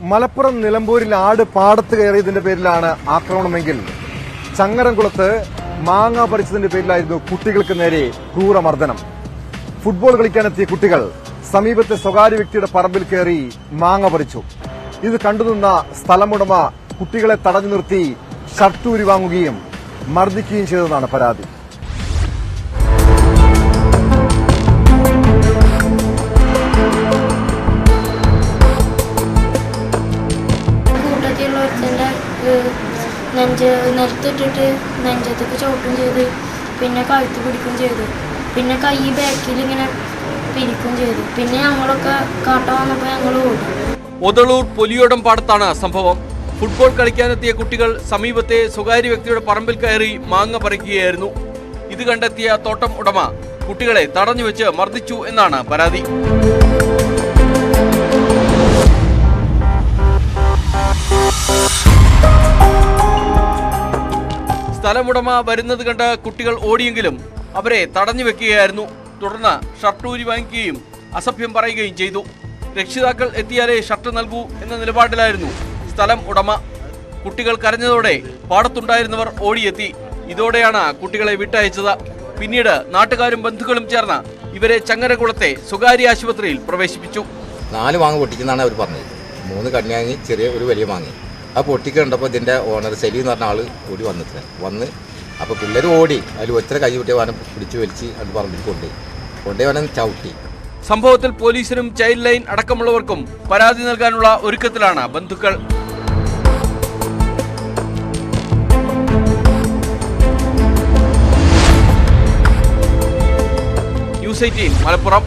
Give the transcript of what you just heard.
മലപ്പുറം നിലമ്പൂരിൽ ആട് പാടത്ത് കയറിയതിന്റെ പേരിലാണ് ആക്രമണമെങ്കിൽ ചങ്ങരംകുളത്ത് മാങ്ങ പറിച്ചതിന്റെ പേരിലായിരുന്നു കുട്ടികൾക്ക് നേരെ ക്രൂരമർദ്ദനം. ഫുട്ബോൾ കളിക്കാനെത്തിയ കുട്ടികൾ സമീപത്തെ സ്വകാര്യ വ്യക്തിയുടെ പറമ്പിൽ കയറി മാങ്ങ പറിച്ചു. ഇത് കണ്ടുനിന്ന സ്ഥലമുടമ കുട്ടികളെ തടഞ്ഞു നിർത്തി ഷർട്ട് ഊരി വാങ്ങുകയും മർദ്ദിക്കുകയും ചെയ്തതാണ് പരാതി. നിലത്തിട്ടിട്ട് നെഞ്ചത്തേക്ക് ചോട്ടും ചെയ്ത്, പിന്നെ കഴുത്ത് പിടിക്കുകയും ചെയ്തു, പിന്നെ കൈ ബാക്കിൽ ഇങ്ങനെ പിരിക്കുകയും ചെയ്തു. പിന്നെ ഞങ്ങളൊക്കെ കാട്ട വന്നപ്പോൾ ഞങ്ങൾ ഓടി. ഒതളൂർ പൊലിയോടം പാടത്താണ് സംഭവം. ഫുട്ബോൾ കളിക്കാനെത്തിയ കുട്ടികൾ സമീപത്തെ സ്വകാര്യ വ്യക്തിയുടെ പറമ്പിൽ കയറി മാങ്ങ പറിക്കുകയായിരുന്നു. ഇത് കണ്ടെത്തിയ തോട്ടം ഉടമ കുട്ടികളെ തടഞ്ഞുവെച്ച് മർദ്ദിച്ചു എന്നാണ് പരാതി. സ്ഥലമുടമ വരുന്നത് കണ്ട് കുട്ടികൾ ഓടിയെങ്കിലും അവരെ തടഞ്ഞു വെക്കുകയായിരുന്നു. തുടർന്ന് ഷർട്ട് ഊരി വാങ്ങിക്കുകയും അസഭ്യം പറയുകയും ചെയ്തു. രക്ഷിതാക്കൾ എത്തിയാലേ ഷർട്ട് നൽകൂ എന്ന നിലപാടിലായിരുന്നു സ്ഥലം ഉടമ. കുട്ടികൾ കരഞ്ഞതോടെ പാടത്തുണ്ടായിരുന്നവർ ഓടിയെത്തി. ഇതോടെയാണ് കുട്ടികളെ വിട്ടയച്ചത്. പിന്നീട് നാട്ടുകാരും ബന്ധുക്കളും ചേർന്ന് ഇവരെ ചങ്ങരകുളത്തെ സ്വകാര്യ ആശുപത്രിയിൽ പ്രവേശിപ്പിച്ചു. 4 മാങ്ങ പൊട്ടിച്ചെന്നാണ് അവർ പറഞ്ഞത്. 3 കണ്ണിയാങ്ങി, ചെറിയ ഒരു വലിയ മാങ്ങി. ആ പൊട്ടിക്ക് കണ്ടപ്പോൾ ഇതിൻ്റെ ഓണർ സെലി എന്ന് പറഞ്ഞ ആൾ ഓടി വന്ന് അപ്പോൾ പിള്ളേർ ഓടി. അതിൽ ഒറ്റ കൈ വിട്ടിയ വാനം പിടിച്ചു വലിച്ച് അത് പറമ്പിൽ കൊണ്ടേ വാനം ചവിട്ടി. സംഭവത്തിൽ പോലീസിനും ചൈൽഡ് ലൈൻ അടക്കമുള്ളവർക്കും പരാതി നൽകാനുള്ള ഒരുക്കത്തിലാണ് ബന്ധുക്കൾ. ന്യൂസ് 18 മലപ്പുറം.